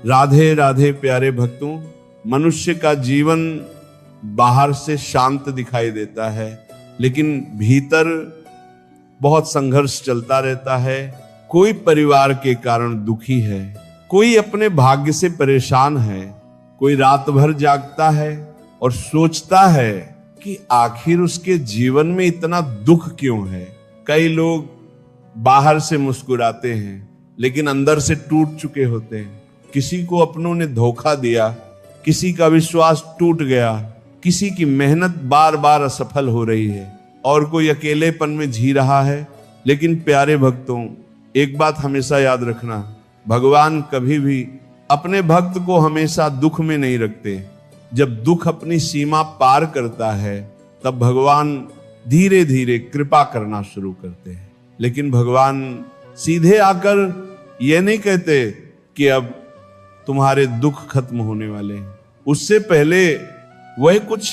राधे राधे प्यारे भक्तों। मनुष्य का जीवन बाहर से शांत दिखाई देता है, लेकिन भीतर बहुत संघर्ष चलता रहता है। कोई परिवार के कारण दुखी है, कोई अपने भाग्य से परेशान है, कोई रात भर जागता है और सोचता है कि आखिर उसके जीवन में इतना दुख क्यों है। कई लोग बाहर से मुस्कुराते हैं लेकिन अंदर से टूट चुके होते हैं। किसी को अपनों ने धोखा दिया, किसी का विश्वास टूट गया, किसी की मेहनत बार बार असफल हो रही है और कोई अकेलेपन में जी रहा है। लेकिन प्यारे भक्तों, एक बात हमेशा याद रखना, भगवान कभी भी अपने भक्त को हमेशा दुख में नहीं रखते। जब दुख अपनी सीमा पार करता है तब भगवान धीरे धीरे कृपा करना शुरू करते हैं। लेकिन भगवान सीधे आकर यह नहीं कहते कि अब तुम्हारे दुख खत्म होने वाले हैं। उससे पहले वह कुछ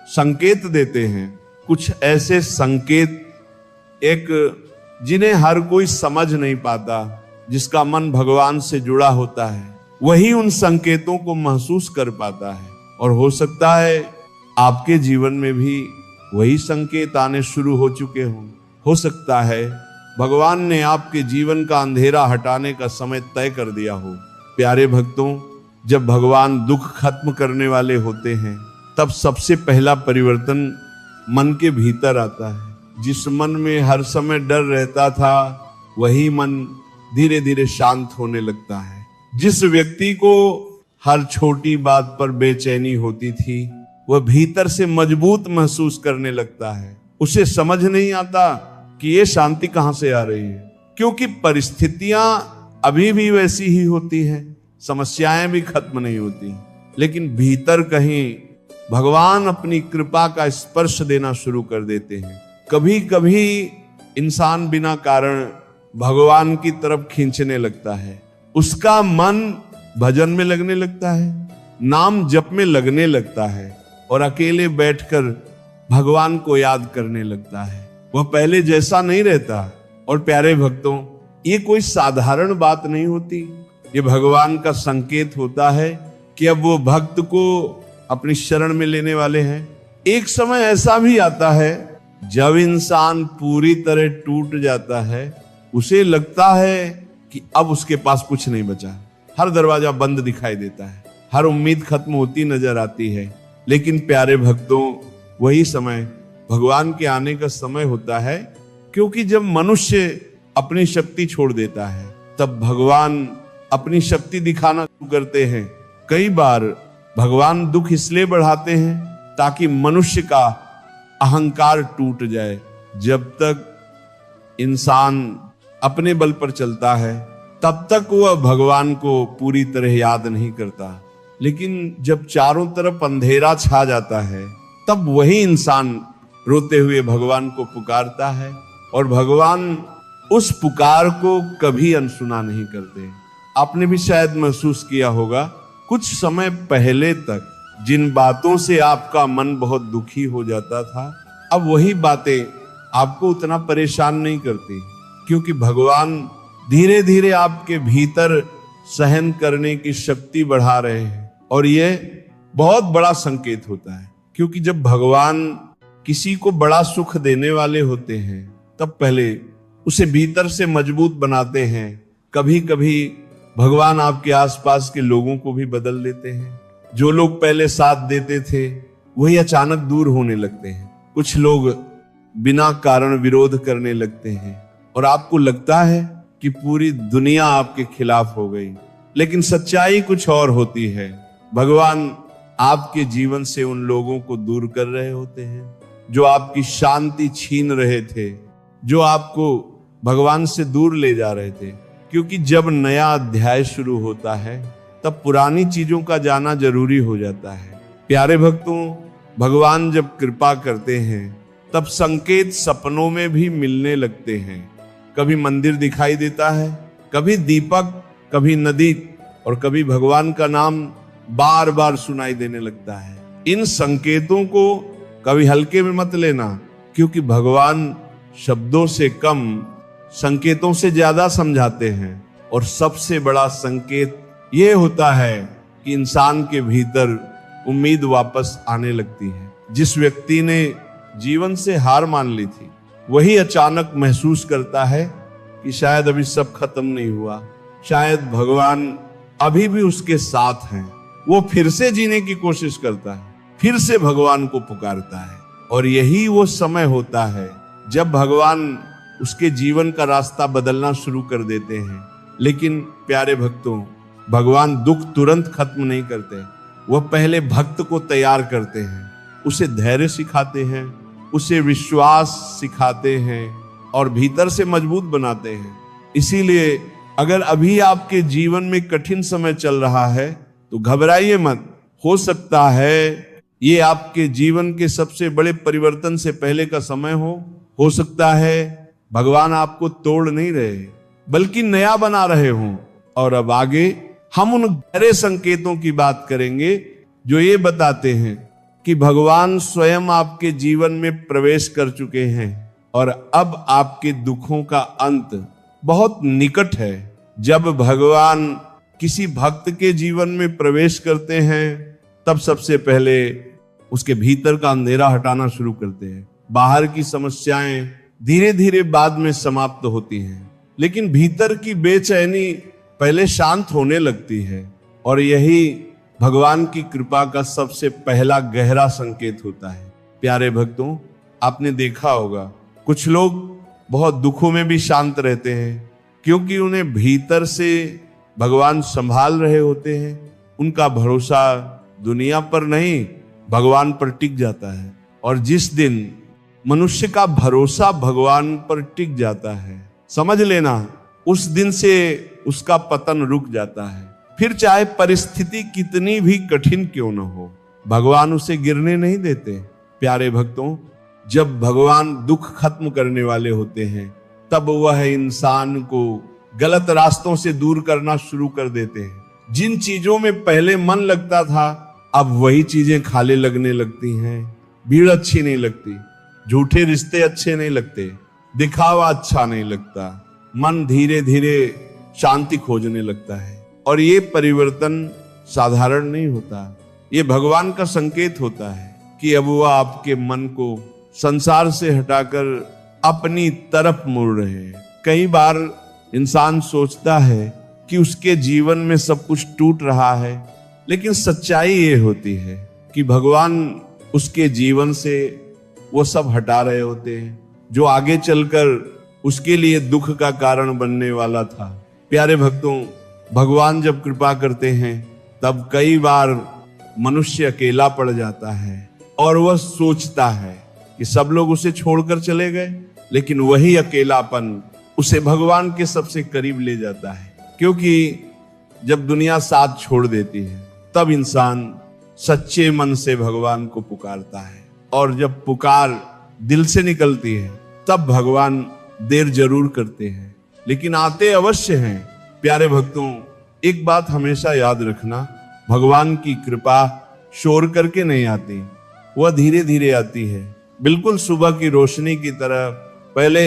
संकेत देते हैं, कुछ ऐसे संकेत एक जिन्हें हर कोई समझ नहीं पाता। जिसका मन भगवान से जुड़ा होता है वही उन संकेतों को महसूस कर पाता है। और हो सकता है आपके जीवन में भी वही संकेत आने शुरू हो चुके हों। हो सकता है भगवान ने आपके जीवन का अंधेरा हटाने का समय तय कर दिया हो। प्यारे भक्तों, जब भगवान दुख खत्म करने वाले होते हैं तब सबसे पहला परिवर्तन मन के भीतर आता है। जिस मन में हर समय डर रहता था वही मन धीरे धीरे शांत होने लगता है। जिस व्यक्ति को हर छोटी बात पर बेचैनी होती थी वह भीतर से मजबूत महसूस करने लगता है। उसे समझ नहीं आता कि ये शांति कहां से आ रही है, क्योंकि परिस्थितियां अभी भी वैसी ही होती है, समस्याएं भी खत्म नहीं होती, लेकिन भीतर कहीं भगवान अपनी कृपा का स्पर्श देना शुरू कर देते हैं। कभी कभी इंसान बिना कारण भगवान की तरफ खींचने लगता है। उसका मन भजन में लगने लगता है, नाम जप में लगने लगता है और अकेले बैठकर भगवान को याद करने लगता है। वह पहले जैसा नहीं रहता। और प्यारे भक्तों, ये कोई साधारण बात नहीं होती, ये भगवान का संकेत होता है कि अब वो भक्त को अपनी शरण में लेने वाले हैं। एक समय ऐसा भी आता है जब इंसान पूरी तरह टूट जाता है, उसे लगता है कि अब उसके पास कुछ नहीं बचा, हर दरवाजा बंद दिखाई देता है, हर उम्मीद खत्म होती नजर आती है। लेकिन प्यारे भक्तों, वही समय भगवान के आने का समय होता है, क्योंकि जब मनुष्य अपनी शक्ति छोड़ देता है तब भगवान अपनी शक्ति दिखाना शुरू करते हैं। कई बार भगवान दुख इसलिए बढ़ाते हैं ताकि मनुष्य का अहंकार टूट जाए। जब तक इंसान अपने बल पर चलता है तब तक वह भगवान को पूरी तरह याद नहीं करता, लेकिन जब चारों तरफ अंधेरा छा जाता है तब वही इंसान रोते हुए भगवान को पुकारता है और भगवान उस पुकार को कभी अनसुना नहीं करते। आपने भी शायद महसूस किया होगा, कुछ समय पहले तक जिन बातों से आपका मन बहुत दुखी हो जाता था, अब वही बातें आपको उतना परेशान नहीं करती, क्योंकि भगवान धीरे धीरे आपके भीतर सहन करने की शक्ति बढ़ा रहे हैं। और यह बहुत बड़ा संकेत होता है, क्योंकि जब भगवान किसी को बड़ा सुख देने वाले होते हैं तब पहले उसे भीतर से मजबूत बनाते हैं। कभी कभी भगवान आपके आसपास के लोगों को भी बदल देते हैं। जो लोग पहले साथ देते थे वही अचानक दूर होने लगते हैं। कुछ लोग बिना कारण विरोध करने लगते हैं और आपको लगता है कि पूरी दुनिया आपके खिलाफ हो गई, लेकिन सच्चाई कुछ और होती है। भगवान आपके जीवन से उन लोगों को दूर कर रहे होते हैं जो आपकी शांति छीन रहे थे, जो आपको भगवान से दूर ले जा रहे थे। क्योंकि जब नया अध्याय शुरू होता है तब पुरानी चीजों का जाना जरूरी हो जाता है। प्यारे भक्तों, भगवान जब कृपा करते हैं तब संकेत सपनों में भी मिलने लगते हैं। कभी मंदिर दिखाई देता है, कभी दीपक, कभी नदी और कभी भगवान का नाम बार बार सुनाई देने लगता है। इन संकेतों को कभी हल्के में मत लेना, क्योंकि भगवान शब्दों से कम संकेतों से ज्यादा समझाते हैं। और सबसे बड़ा संकेत ये होता है कि इंसान के भीतर उम्मीद वापस आने लगती है। जिस व्यक्ति ने जीवन से हार मान ली थी, वही अचानक महसूस करता है कि शायद अभी सब खत्म नहीं हुआ, शायद भगवान अभी भी उसके साथ हैं। वो फिर से जीने की कोशिश करता है, फिर से भगवान को पुकारता है, और यही वो समय होता है जब भगवान उसके जीवन का रास्ता बदलना शुरू कर देते हैं। लेकिन प्यारे भक्तों, भगवान दुख तुरंत खत्म नहीं करते। वह पहले भक्त को तैयार करते हैं, उसे धैर्य सिखाते हैं, उसे विश्वास सिखाते हैं और भीतर से मजबूत बनाते हैं। इसीलिए अगर अभी आपके जीवन में कठिन समय चल रहा है तो घबराइए मत। हो सकता है ये आपके जीवन के सबसे बड़े परिवर्तन से पहले का समय हो सकता है भगवान आपको तोड़ नहीं रहे बल्कि नया बना रहे हों। और अब आगे हम उन गहरे संकेतों की बात करेंगे जो ये बताते हैं कि भगवान स्वयं आपके जीवन में प्रवेश कर चुके हैं और अब आपके दुखों का अंत बहुत निकट है। जब भगवान किसी भक्त के जीवन में प्रवेश करते हैं तब सबसे पहले उसके भीतर का अंधेरा हटाना शुरू करते हैं। बाहर की समस्याएं धीरे धीरे बाद में समाप्त होती हैं, लेकिन भीतर की बेचैनी पहले शांत होने लगती है। और यही भगवान की कृपा का सबसे पहला गहरा संकेत होता है। प्यारे भक्तों, आपने देखा होगा कुछ लोग बहुत दुखों में भी शांत रहते हैं क्योंकि उन्हें भीतर से भगवान संभाल रहे होते हैं। उनका भरोसा दुनिया पर नहीं, भगवान पर टिक जाता है। और जिस दिन मनुष्य का भरोसा भगवान पर टिक जाता है, समझ लेना उस दिन से उसका पतन रुक जाता है। फिर चाहे परिस्थिति कितनी भी कठिन क्यों न हो, भगवान उसे गिरने नहीं देते। प्यारे भक्तों, जब भगवान दुख खत्म करने वाले होते हैं तब वह इंसान को गलत रास्तों से दूर करना शुरू कर देते हैं। जिन चीजों में पहले मन लगता था अब वही चीजें खाली लगने लगती हैं। भीड़ अच्छी नहीं लगती, झूठे रिश्ते अच्छे नहीं लगते, दिखावा अच्छा नहीं लगता, मन धीरे धीरे शांति खोजने लगता है। और ये परिवर्तन साधारण नहीं होता, ये भगवान का संकेत होता है कि अब वह आपके मन को संसार से हटाकर अपनी तरफ मुड़ रहे हैं। कई बार इंसान सोचता है कि उसके जीवन में सब कुछ टूट रहा है, लेकिन सच्चाई ये होती है कि भगवान उसके जीवन से वो सब हटा रहे होते हैं जो आगे चलकर उसके लिए दुख का कारण बनने वाला था। प्यारे भक्तों, भगवान जब कृपा करते हैं तब कई बार मनुष्य अकेला पड़ जाता है और वह सोचता है कि सब लोग उसे छोड़कर चले गए, लेकिन वही अकेलापन उसे भगवान के सबसे करीब ले जाता है। क्योंकि जब दुनिया साथ छोड़ देती है तब इंसान सच्चे मन से भगवान को पुकारता है, और जब पुकार दिल से निकलती है तब भगवान देर जरूर करते हैं लेकिन आते अवश्य हैं। प्यारे भक्तों, एक बात हमेशा याद रखना, भगवान की कृपा शोर करके नहीं आती, वह धीरे धीरे आती है। बिल्कुल सुबह की रोशनी की तरह पहले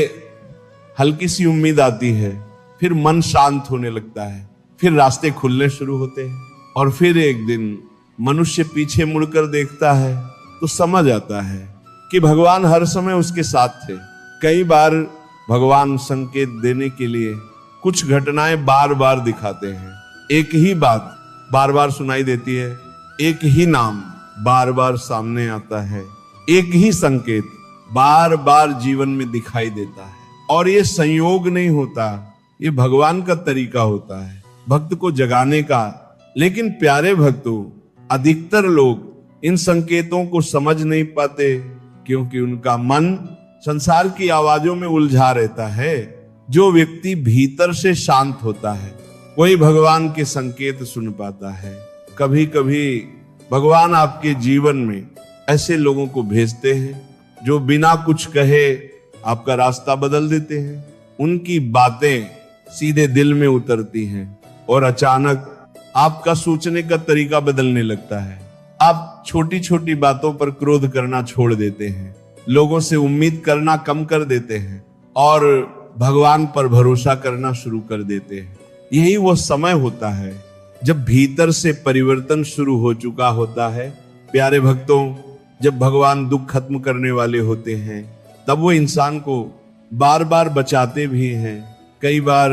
हल्की सी उम्मीद आती है, फिर मन शांत होने लगता है, फिर रास्ते खुलने शुरू होते हैं, और फिर एक दिन मनुष्य पीछे मुड़कर देखता है तो समझ आता है कि भगवान हर समय उसके साथ थे। कई बार भगवान संकेत देने के लिए कुछ घटनाएं बार बार दिखाते हैं। एक ही बात बार बार सुनाई देती है, एक ही नाम बार बार सामने आता है, एक ही संकेत बार बार जीवन में दिखाई देता है। और ये संयोग नहीं होता, ये भगवान का तरीका होता है भक्त को जगाने का। लेकिन प्यारे भक्तों, अधिकतर लोग इन संकेतों को समझ नहीं पाते क्योंकि उनका मन संसार की आवाजों में उलझा रहता है। जो व्यक्ति भीतर से शांत होता है वही भगवान के संकेत सुन पाता है। कभी कभी भगवान आपके जीवन में ऐसे लोगों को भेजते हैं जो बिना कुछ कहे आपका रास्ता बदल देते हैं। उनकी बातें सीधे दिल में उतरती हैं और अचानक आपका सोचने का तरीका बदलने लगता है। आप छोटी छोटी बातों पर क्रोध करना छोड़ देते हैं, लोगों से उम्मीद करना कम कर देते हैं और भगवान पर भरोसा करना शुरू कर देते हैं। यही वो समय होता है जब भीतर से परिवर्तन शुरू हो चुका होता है, प्यारे भक्तों, जब भगवान दुख खत्म करने वाले होते हैं तब वो इंसान को बार बार बचाते भी हैं। कई बार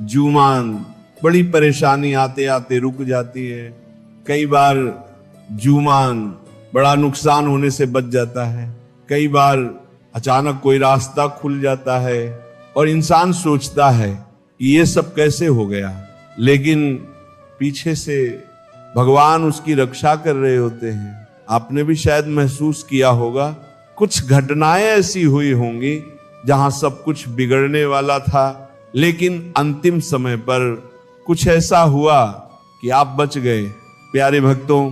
जूमान बड़ी परेशानी आते आते रुक जाती है, कई बार जूमान बड़ा नुकसान होने से बच जाता है, कई बार अचानक कोई रास्ता खुल जाता है और इंसान सोचता है कि ये सब कैसे हो गया, लेकिन पीछे से भगवान उसकी रक्षा कर रहे होते हैं। आपने भी शायद महसूस किया होगा, कुछ घटनाएं ऐसी हुई होंगी जहां सब कुछ बिगड़ने वाला था, लेकिन अंतिम समय पर कुछ ऐसा हुआ कि आप बच गए। प्यारे भक्तों,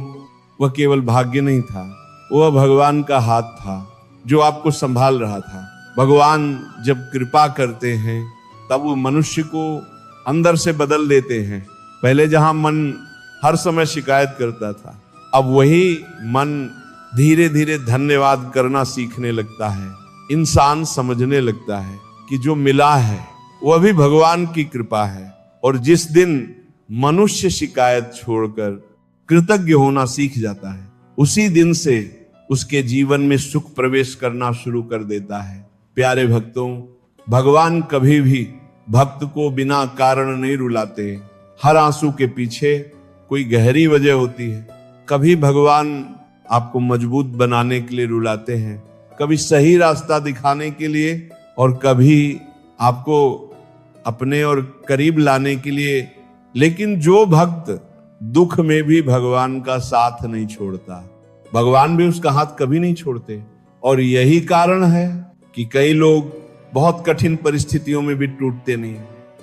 वह केवल भाग्य नहीं था, वह भगवान का हाथ था जो आपको संभाल रहा था। भगवान जब कृपा करते हैं तब वो मनुष्य को अंदर से बदल देते हैं। पहले जहां मन हर समय शिकायत करता था, अब वही मन धीरे धीरे धन्यवाद करना सीखने लगता है। इंसान समझने लगता है कि जो मिला है वह भी भगवान की कृपा है, और जिस दिन मनुष्य शिकायत छोड़कर कृतज्ञ होना सीख जाता है, उसी दिन से उसके जीवन में सुख प्रवेश करना शुरू कर देता है। प्यारे भक्तों, भगवान कभी भी भक्त को बिना कारण नहीं रुलाते। हर आंसू के पीछे कोई गहरी वजह होती है। कभी भगवान आपको मजबूत बनाने के लिए रुलाते हैं, कभी सही रास्ता दिखाने के लिए, और कभी आपको अपने और करीब लाने के लिए। लेकिन जो भक्त दुख में भी भगवान का साथ नहीं छोड़ता, भगवान भी उसका हाथ कभी नहीं छोड़ते। और यही कारण है कि कई लोग बहुत कठिन परिस्थितियों में भी टूटते नहीं,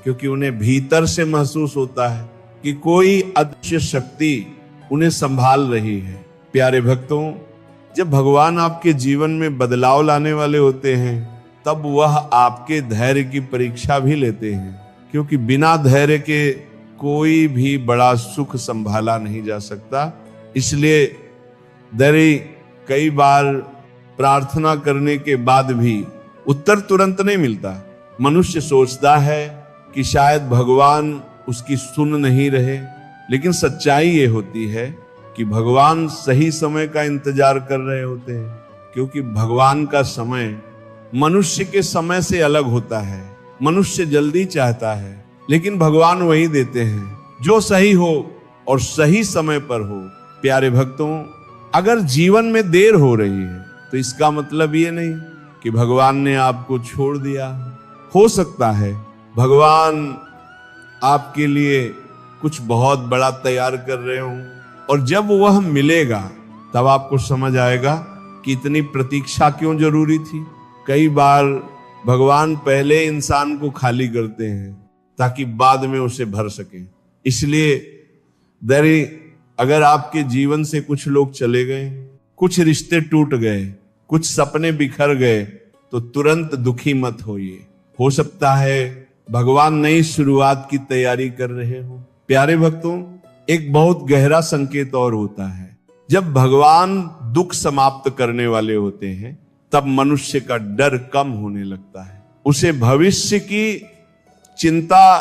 क्योंकि उन्हें भीतर से महसूस होता है कि कोई अदृश्य शक्ति उन्हें संभाल रही है। प्यारे भक्तों, जब भगवान आपके जीवन में बदलाव लाने वाले होते हैं तब वह आपके धैर्य की परीक्षा भी लेते हैं, क्योंकि बिना धैर्य के कोई भी बड़ा सुख संभाला नहीं जा सकता। इसलिए धैर्य, कई बार प्रार्थना करने के बाद भी उत्तर तुरंत नहीं मिलता। मनुष्य सोचता है कि शायद भगवान उसकी सुन नहीं रहे, लेकिन सच्चाई ये होती है कि भगवान सही समय का इंतजार कर रहे होते हैं, क्योंकि भगवान का समय मनुष्य के समय से अलग होता है। मनुष्य जल्दी चाहता है, लेकिन भगवान वही देते हैं जो सही हो और सही समय पर हो। प्यारे भक्तों, अगर जीवन में देर हो रही है तो इसका मतलब ये नहीं कि भगवान ने आपको छोड़ दिया। हो सकता है भगवान आपके लिए कुछ बहुत बड़ा तैयार कर रहे हो, और जब वह मिलेगा तब आपको समझ आएगा कि इतनी प्रतीक्षा क्यों जरूरी थी। कई बार भगवान पहले इंसान को खाली करते हैं ताकि बाद में उसे भर सके। इसलिए धैर्य, अगर आपके जीवन से कुछ लोग चले गए, कुछ रिश्ते टूट गए, कुछ सपने बिखर गए, तो तुरंत दुखी मत होइए। हो सकता है भगवान नई शुरुआत की तैयारी कर रहे हो। प्यारे भक्तों, एक बहुत गहरा संकेत और होता है। जब भगवान दुख समाप्त करने वाले होते हैं तब मनुष्य का डर कम होने लगता है। उसे भविष्य की चिंता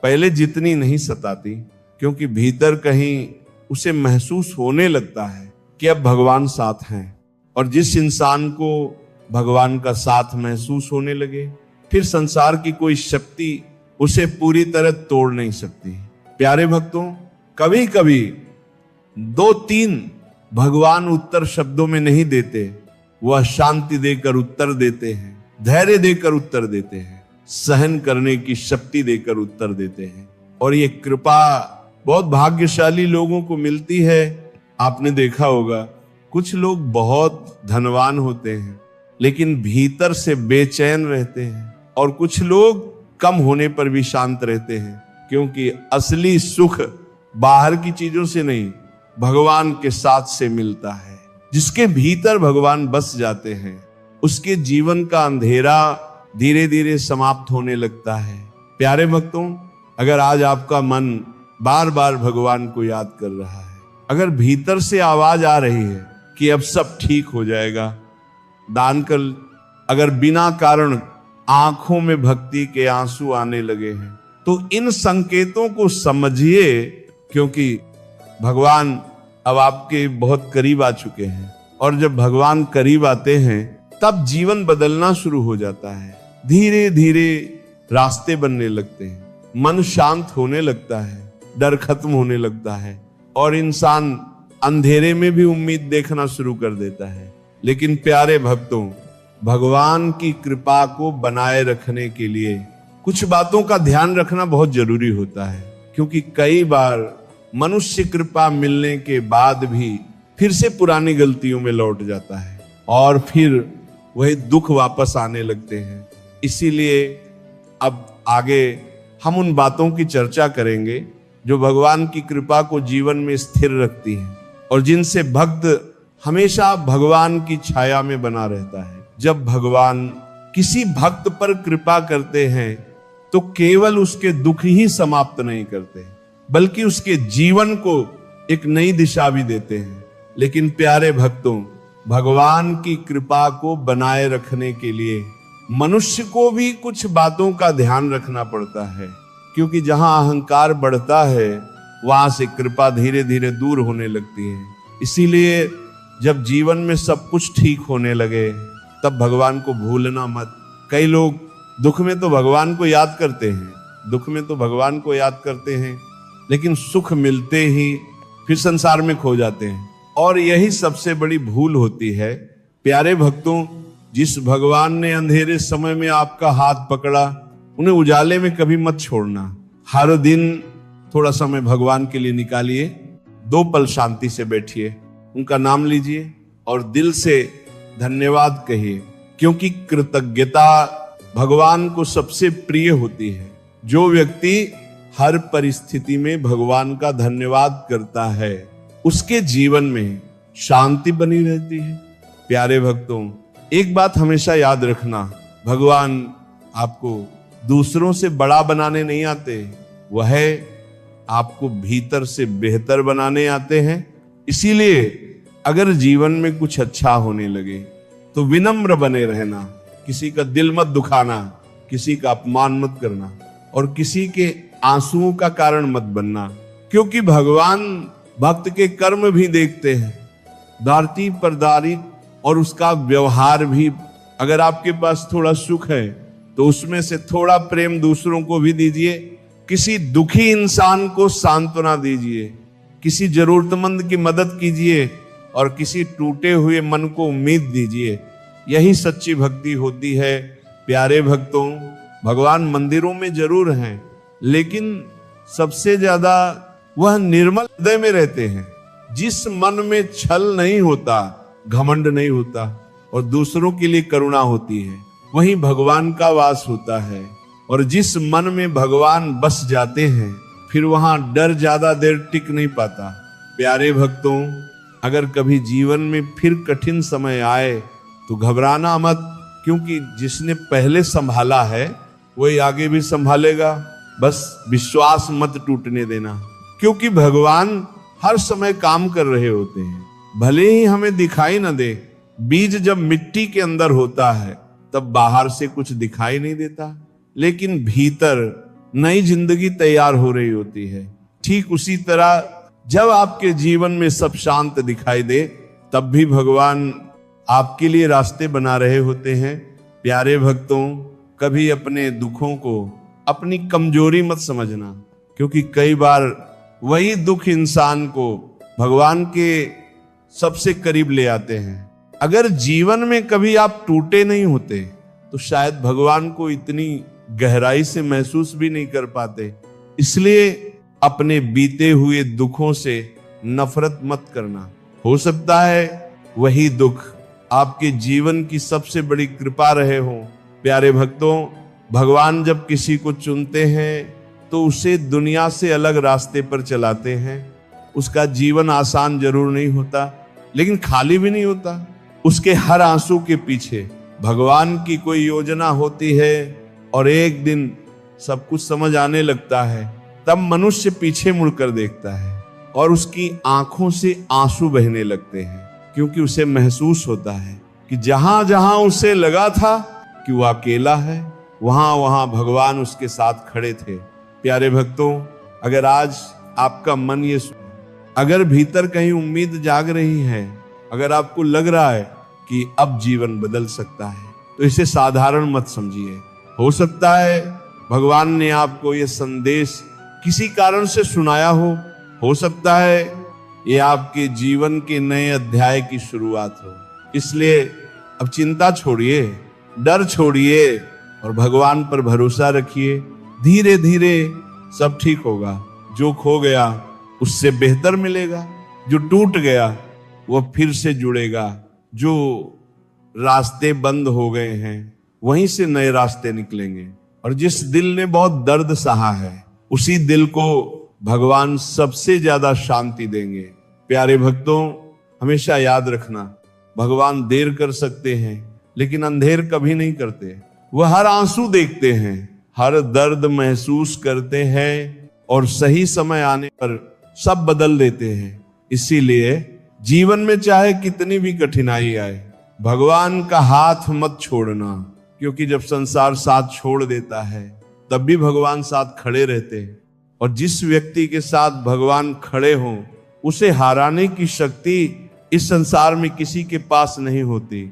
पहले जितनी नहीं सताती, क्योंकि भीतर कहीं उसे महसूस होने लगता है कि अब भगवान साथ हैं। और जिस इंसान को भगवान का साथ महसूस होने लगे, फिर संसार की कोई शक्ति उसे पूरी तरह तोड़ नहीं सकती। प्यारे भक्तों, कभी कभी 2-3 भगवान उत्तर शब्दों में नहीं देते, वह शांति देकर उत्तर देते हैं, धैर्य देकर उत्तर देते हैं, सहन करने की शक्ति देकर उत्तर देते हैं। और ये कृपा बहुत भाग्यशाली लोगों को मिलती है। आपने देखा होगा, कुछ लोग बहुत धनवान होते हैं लेकिन भीतर से बेचैन रहते हैं, और कुछ लोग कम होने पर भी शांत रहते हैं, क्योंकि असली सुख बाहर की चीजों से नहीं, भगवान के साथ से मिलता है। जिसके भीतर भगवान बस जाते हैं, उसके जीवन का अंधेरा धीरे धीरे समाप्त होने लगता है। प्यारे भक्तों, अगर आज आपका मन बार बार भगवान को याद कर रहा है, अगर भीतर से आवाज आ रही है कि अब सब ठीक हो जाएगा, दान कर, अगर बिना कारण आंखों में भक्ति के आंसू आने लगे हैं, तो इन संकेतों को समझिए क्योंकि भगवान अब आपके बहुत करीब आ चुके हैं। और जब भगवान करीब आते हैं तब जीवन बदलना शुरू हो जाता है। धीरे धीरे रास्ते बनने लगते हैं, मन शांत होने लगता है, डर खत्म होने लगता है और इंसान अंधेरे में भी उम्मीद देखना शुरू कर देता है। लेकिन प्यारे भक्तों, भगवान की कृपा को बनाए रखने के लिए कुछ बातों का ध्यान रखना बहुत जरूरी होता है, क्योंकि कई बार मनुष्य कृपा मिलने के बाद भी फिर से पुरानी गलतियों में लौट जाता है और फिर वही दुख वापस आने लगते हैं। इसीलिए अब आगे हम उन बातों की चर्चा करेंगे जो भगवान की कृपा को जीवन में स्थिर रखती हैं और जिनसे भक्त हमेशा भगवान की छाया में बना रहता है। जब भगवान किसी भक्त पर कृपा करते हैं तो केवल उसके दुख ही समाप्त नहीं करते, बल्कि उसके जीवन को एक नई दिशा भी देते हैं। लेकिन प्यारे भक्तों, भगवान की कृपा को बनाए रखने के लिए मनुष्य को भी कुछ बातों का ध्यान रखना पड़ता है, क्योंकि जहां अहंकार बढ़ता है वहां से कृपा धीरे धीरे दूर होने लगती है। इसीलिए जब जीवन में सब कुछ ठीक होने लगे तब भगवान को भूलना मत। कई लोग दुख में तो भगवान को याद करते हैं, दुख में तो भगवान को याद करते हैं, लेकिन सुख मिलते ही फिर संसार में खो जाते हैं और यही सबसे बड़ी भूल होती है। प्यारे भक्तों, जिस भगवान ने अंधेरे समय में आपका हाथ पकड़ा, उन्हें उजाले में कभी मत छोड़ना। हर दिन थोड़ा समय भगवान के लिए निकालिए, 2 पल शांति से बैठिए, उनका नाम लीजिए और दिल से धन्यवाद कहिए, क्योंकि कृतज्ञता भगवान को सबसे प्रिय होती है। जो व्यक्ति हर परिस्थिति में भगवान का धन्यवाद करता है उसके जीवन में शांति बनी रहती है। प्यारे भक्तों, एक बात हमेशा याद रखना, भगवान आपको दूसरों से बड़ा बनाने नहीं आते, वह आपको भीतर से बेहतर बनाने आते हैं। इसीलिए अगर जीवन में कुछ अच्छा होने लगे तो विनम्र बने रहना, किसी का दिल मत दुखाना, किसी का अपमान मत करना और किसी के आंसुओं का कारण मत बनना, क्योंकि भगवान भक्त के कर्म भी देखते हैं, दारती परदारी और उसका व्यवहार भी। अगर आपके पास थोड़ा सुख है तो उसमें से थोड़ा प्रेम दूसरों को भी दीजिए, किसी दुखी इंसान को सांत्वना दीजिए, किसी जरूरतमंद की मदद कीजिए और किसी टूटे हुए मन को उम्मीद दीजिए। यही सच्ची भक्ति होती है। प्यारे भक्तों, भगवान मंदिरों में जरूर हैं, लेकिन सबसे ज्यादा वह निर्मल हृदय में रहते हैं, जिस मन में छल नहीं होता, घमंड नहीं होता और दूसरों के लिए करुणा होती है, वहीं भगवान का वास होता है। और जिस मन में भगवान बस जाते हैं फिर वहां डर ज्यादा देर टिक नहीं पाता। प्यारे भक्तों, अगर कभी जीवन में फिर कठिन समय आए तो घबराना मत, क्योंकि जिसने पहले संभाला है वही आगे भी संभालेगा। बस विश्वास मत टूटने देना, क्योंकि भगवान हर समय काम कर रहे होते हैं, भले ही हमें दिखाई न दे। बीज जब मिट्टी के अंदर होता है तब बाहर से कुछ दिखाई नहीं देता, लेकिन भीतर नई जिंदगी तैयार हो रही होती है। ठीक उसी तरह जब आपके जीवन में सब शांत दिखाई दे तब भी भगवान आपके लिए रास्ते बना रहे होते हैं। प्यारे भक्तों, कभी अपने दुखों को अपनी कमजोरी मत समझना, क्योंकि कई बार वही दुख इंसान को भगवान के सबसे करीब ले आते हैं। अगर जीवन में कभी आप टूटे नहीं होते तो शायद भगवान को इतनी गहराई से महसूस भी नहीं कर पाते। इसलिए अपने बीते हुए दुखों से नफरत मत करना। हो सकता है वही दुख आपके जीवन की सबसे बड़ी कृपा रहे हो। प्यारे भक्तों, भगवान जब किसी को चुनते हैं तो उसे दुनिया से अलग रास्ते पर चलाते हैं। उसका जीवन आसान जरूर नहीं होता, लेकिन खाली भी नहीं होता। उसके हर आंसू के पीछे भगवान की कोई योजना होती है और एक दिन सब कुछ समझ आने लगता है। तब मनुष्य पीछे मुड़कर देखता है और उसकी आंखों से आंसू बहने लगते हैं, क्योंकि उसे महसूस होता है कि जहां जहां उसे लगा था कि वह अकेला है, वहां वहां भगवान उसके साथ खड़े थे। प्यारे भक्तों, अगर आज आपका मन ये अगर भीतर कहीं उम्मीद जाग रही है, अगर आपको लग रहा है कि अब जीवन बदल सकता है, तो इसे साधारण मत समझिए। हो सकता है भगवान ने आपको ये संदेश किसी कारण से सुनाया हो सकता है ये आपके जीवन के नए अध्याय की शुरुआत हो। इसलिए अब चिंता छोड़िए, डर छोड़िए और भगवान पर भरोसा रखिए। धीरे धीरे सब ठीक होगा। जो खो गया उससे बेहतर मिलेगा, जो टूट गया वो फिर से जुड़ेगा, जो रास्ते बंद हो गए हैं वहीं से नए रास्ते निकलेंगे। और जिस दिल ने बहुत दर्द सहा है उसी दिल को भगवान सबसे ज्यादा शांति देंगे। प्यारे भक्तों, हमेशा याद रखना, भगवान देर कर सकते हैं लेकिन अंधेर कभी नहीं करते। वह हर आंसू देखते हैं, हर दर्द महसूस करते हैं और सही समय आने पर सब बदल देते हैं। इसीलिए जीवन में चाहे कितनी भी कठिनाई आए, भगवान का हाथ मत छोड़ना, क्योंकि जब संसार साथ छोड़ देता है तब भी भगवान साथ खड़े रहते हैं। और जिस व्यक्ति के साथ भगवान खड़े हों उसे हराने की शक्ति इस संसार में किसी के पास नहीं होती।